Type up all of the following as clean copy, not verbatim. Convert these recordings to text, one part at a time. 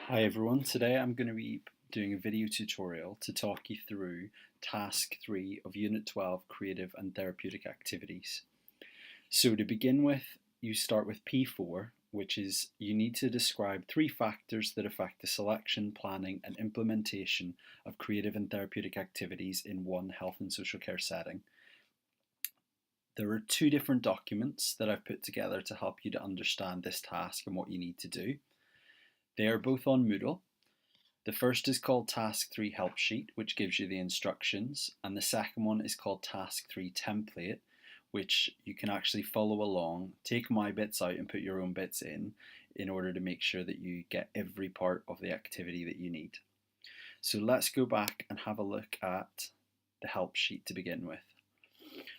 Hi everyone, today I'm going to be doing a video tutorial to talk you through task 3 of Unit 12 Creative and Therapeutic Activities. So to begin with, you start with P4, which is you need to describe 3 factors that affect the selection, planning and implementation of creative and therapeutic activities in one health and social care setting. There are 2 different documents that I've put together to help you to understand this task and what you need to do. They are both on Moodle. The first is called Task 3 Help Sheet, which gives you the instructions, and the second one is called Task 3 Template, which you can actually follow along, take my bits out and put your own bits in order to make sure that you get every part of the activity that you need. So let's go back and have a look at the help sheet to begin with.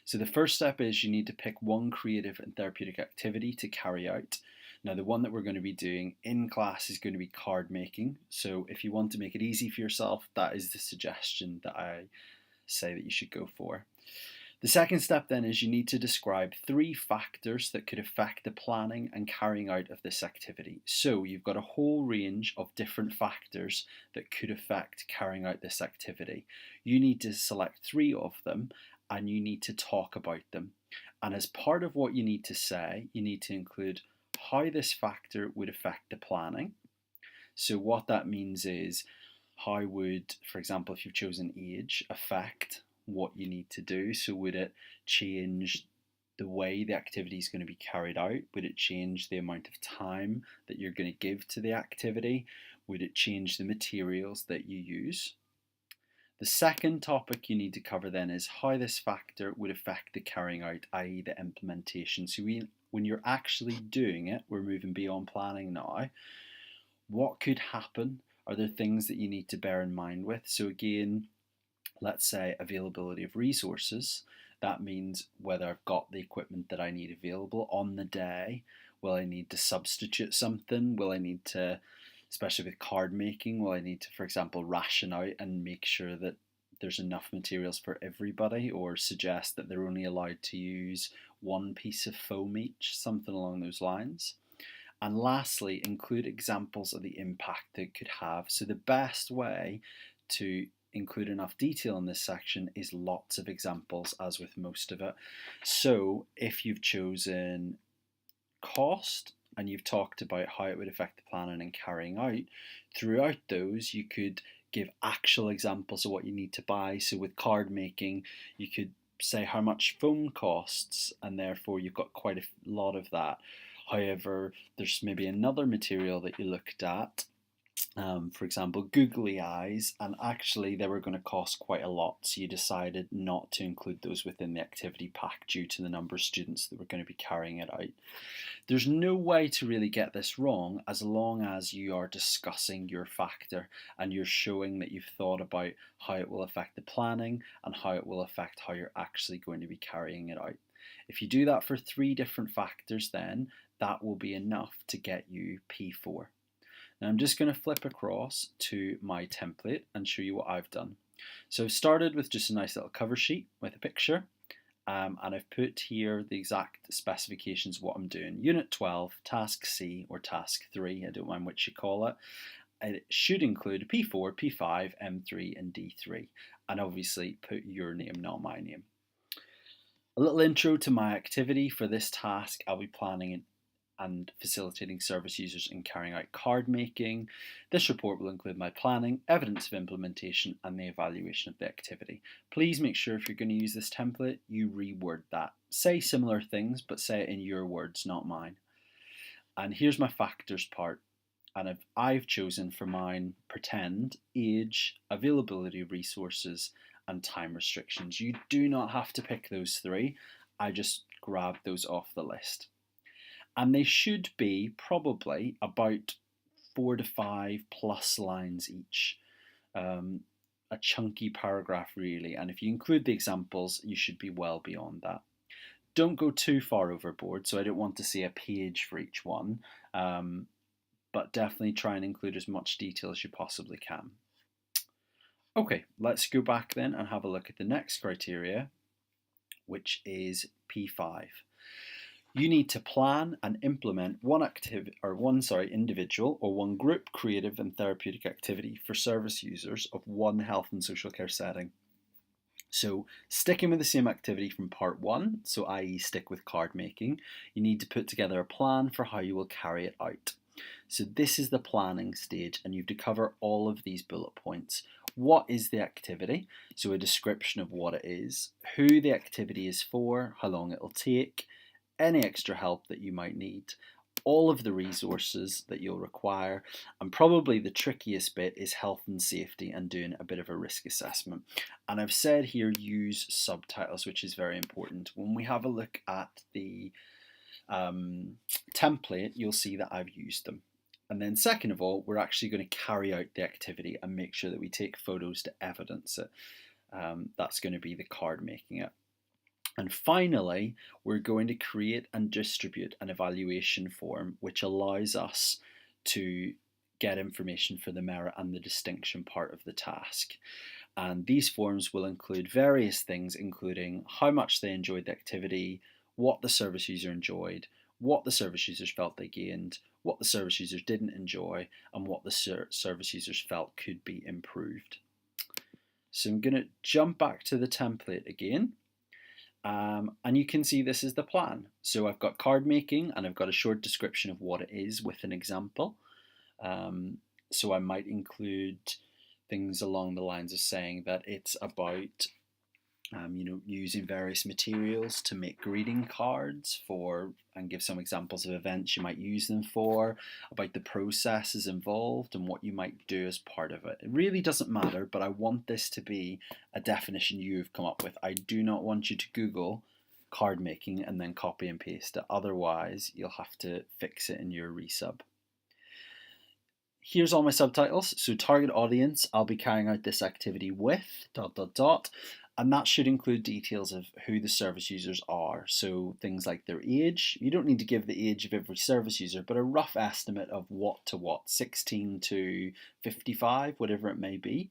So the first step is you need to pick one creative and therapeutic activity to carry out. Now the one that we're going to be doing in class is going to be card making. So if you want to make it easy for yourself, that is the suggestion that I say that you should go for. The second step then is you need to describe 3 factors that could affect the planning and carrying out of this activity. So you've got a whole range of different factors that could affect carrying out this activity. You need to select 3 of them and you need to talk about them. And as part of what you need to say, you need to include how this factor would affect the planning. So what that means is how would, for example, if you've chosen age, affect what you need to do. So would it change the way the activity is going to be carried out? Would it change the amount of time that you're going to give to the activity? Would it change the materials that you use? The second topic you need to cover then is how this factor would affect the carrying out, i.e. the implementation. So when you're actually doing it, we're moving beyond planning now, what could happen? Are there things that you need to bear in mind with? So again, let's say availability of resources. That means whether I've got the equipment that I need available on the day. Will I need to substitute something? Will I need to, especially with card making, will I need to, for example, ration out and make sure that there's enough materials for everybody, or suggest that they're only allowed to use one piece of foam each, something along those lines. And lastly, include examples of the impact that it could have. So the best way to include enough detail in this section is lots of examples, as with most of it. So if you've chosen cost and you've talked about how it would affect the planning and carrying out, throughout those you could give actual examples of what you need to buy. So with card making, you could say how much foam costs, and therefore you've got quite a lot of that. However, there's maybe another material that you looked at, for example, googly eyes, and actually they were going to cost quite a lot, so you decided not to include those within the activity pack due to the number of students that were going to be carrying it out. There's no way to really get this wrong as long as you are discussing your factor and you're showing that you've thought about how it will affect the planning and how it will affect how you're actually going to be carrying it out. If you do that for 3 different factors, then that will be enough to get you P4. Now I'm just going to flip across to my template and show you what I've done. So I've started with just a nice little cover sheet with a picture, and I've put here the exact specifications of what I'm doing. Unit 12, Task C or Task 3, I don't mind which you call it. It should include P4, P5, M3 and D3, and obviously put your name, not my name. A little intro to my activity. For this task, I'll be planning and facilitating service users in carrying out card making. This report will include my planning, evidence of implementation and the evaluation of the activity. Please make sure if you're going to use this template, you reword that. Say similar things, but say it in your words, not mine. And here's my factors part. And I've chosen for mine, pretend, age, availability of resources and time restrictions. You do not have to pick those 3. I just grabbed those off the list. And they should be probably about 4 to 5 plus lines each. A chunky paragraph really, and if you include the examples, you should be well beyond that. Don't go too far overboard, so I don't want to see a page for each one, but definitely try and include as much detail as you possibly can. Okay, let's go back then and have a look at the next criteria, which is P5. You need to plan and implement one individual or one group creative and therapeutic activity for service users of one health and social care setting. So, sticking with the same activity from part one, so i.e., stick with card making, you need to put together a plan for how you will carry it out. So, this is the planning stage, and you have to cover all of these bullet points. What is the activity? So, a description of what it is, who the activity is for, how long it will take, any extra help that you might need, all of the resources that you'll require, and probably the trickiest bit is health and safety and doing a bit of a risk assessment. And I've said here use subtitles, which is very important. When we have a look at the template, you'll see that I've used them. And then second of all, we're actually going to carry out the activity and make sure that we take photos to evidence it. That's going to be the card making it. And finally, we're going to create and distribute an evaluation form which allows us to get information for the merit and the distinction part of the task. And these forms will include various things, including how much they enjoyed the activity, what the service user enjoyed, what the service users felt they gained, what the service users didn't enjoy, and what the service users felt could be improved. So I'm going to jump back to the template again. And you can see this is the plan. So I've got card making and I've got a short description of what it is with an example. So I might include things along the lines of saying that it's about using various materials to make greeting cards for, and give some examples of events you might use them for, about the processes involved and what you might do as part of it. It really doesn't matter, but I want this to be a definition you've come up with. I do not want you to Google card making and then copy and paste it. Otherwise, you'll have to fix it in your resub. Here's all my subtitles. So target audience, I'll be carrying out this activity with ... And that should include details of who the service users are. So things like their age. You don't need to give the age of every service user, but a rough estimate of what to what, 16 to 55, whatever it may be.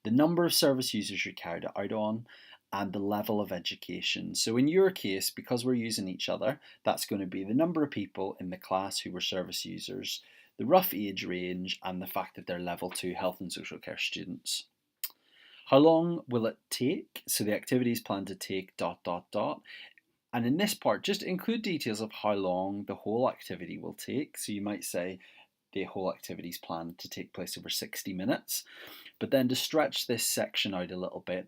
The number of service users you're carried out on, and the level of education. So in your case, because we're using each other, that's going to be the number of people in the class who were service users, the rough age range, and the fact that they're level 2 health and social care students. How long will it take? So the activity is planned to take ... And in this part, just include details of how long the whole activity will take. So you might say the whole activity is planned to take place over 60 minutes. But then to stretch this section out a little bit,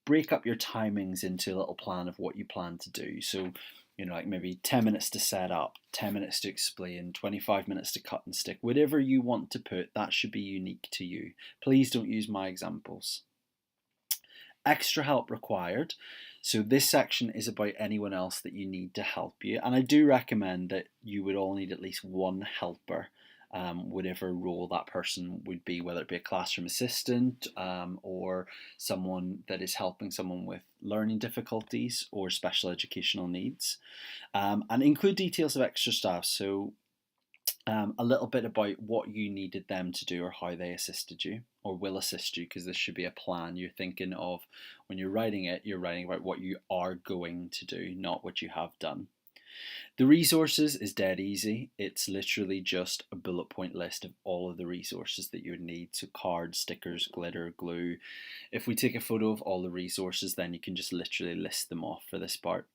break up your timings into a little plan of what you plan to do. So, like maybe 10 minutes to set up, 10 minutes to explain, 25 minutes to cut and stick. Whatever you want to put, that should be unique to you. Please don't use my examples. Extra help required. So this section is about anyone else that you need to help you. And I do recommend that you would all need at least one helper, whatever role that person would be, whether it be a classroom assistant or someone that is helping someone with learning difficulties or special educational needs. And include details of extra staff. So a little bit about what you needed them to do or how they assisted you or will assist you, because this should be a plan. You're thinking of, when you're writing it, you're writing about what you are going to do, not what you have done. The resources is dead easy. It's literally just a bullet point list of all of the resources that you would need. So cards, stickers, glitter, glue. If we take a photo of all the resources, then you can just literally list them off for this part.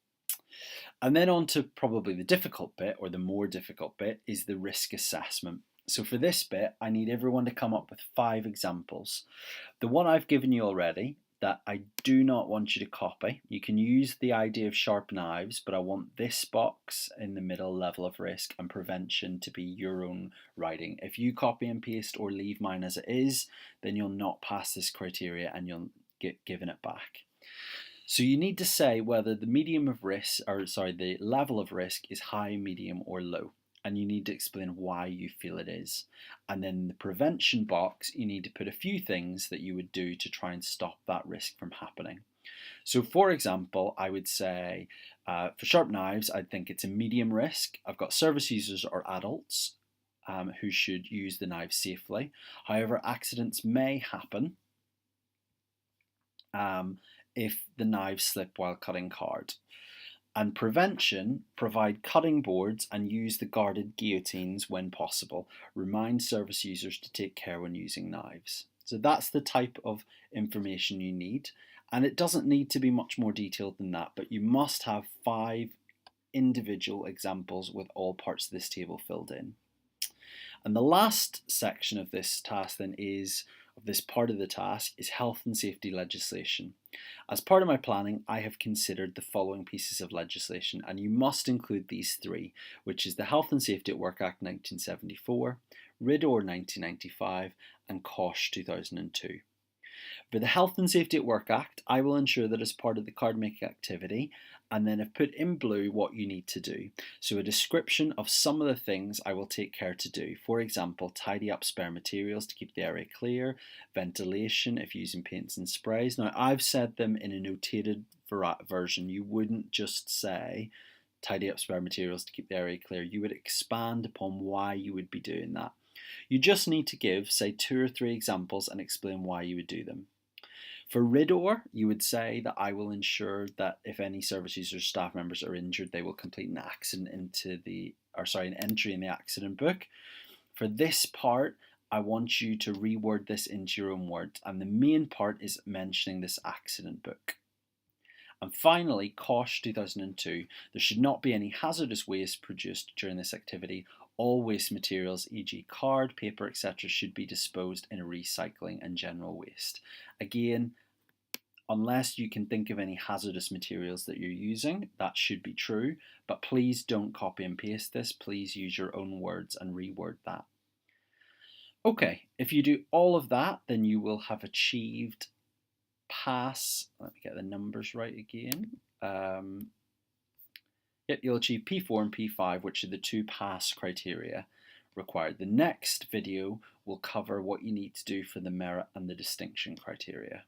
And then on to probably the difficult bit, or the more difficult bit, is the risk assessment. So for this bit, I need everyone to come up with 5 examples. The one I've given you already, that I do not want you to copy. You can use the idea of sharp knives, but I want this box in the middle, level of risk and prevention, to be your own writing. If you copy and paste or leave mine as it is, then you'll not pass this criteria and you'll get given it back. So you need to say whether the the level of risk is high, medium or low. And you need to explain why you feel it is. And then in the prevention box, you need to put a few things that you would do to try and stop that risk from happening. So for example, I would say for sharp knives, I think it's a medium risk. I've got service users or adults who should use the knife safely. However, accidents may happen if the knives slip while cutting card. And prevention, provide cutting boards and use the guarded guillotines when possible. Remind service users to take care when using knives. So that's the type of information you need. And it doesn't need to be much more detailed than that, but you must have 5 individual examples with all parts of this table filled in. And the last section of this task then is, of this part of the task, is health and safety legislation. As part of my planning, I have considered the following pieces of legislation, and you must include these 3, which is the Health and Safety at Work Act 1974, RIDOR 1995, and COSH 2002. For the Health and Safety at Work Act, I will ensure that as part of the card making activity, and then I've put in blue what you need to do. So a description of some of the things I will take care to do. For example, tidy up spare materials to keep the area clear, ventilation if using paints and sprays. Now I've said them in a notated version. You wouldn't just say tidy up spare materials to keep the area clear. You would expand upon why you would be doing that. You just need to give, say, 2 or 3 examples and explain why you would do them. For RIDOR, you would say that I will ensure that if any service users, staff members are injured, they will complete an entry in the accident book. For this part, I want you to reword this into your own words, and the main part is mentioning this accident book. And finally, COSH 2002, there should not be any hazardous waste produced during this activity. All waste materials, e.g. card, paper, etc. should be disposed in a recycling and general waste. Again, unless you can think of any hazardous materials that you're using, that should be true, but please don't copy and paste this. Please use your own words and reword that. Okay, if you do all of that, then you will have achieved pass, let me get the numbers right again. You'll achieve P4 and P5, which are the 2 pass criteria required. The next video will cover what you need to do for the merit and the distinction criteria.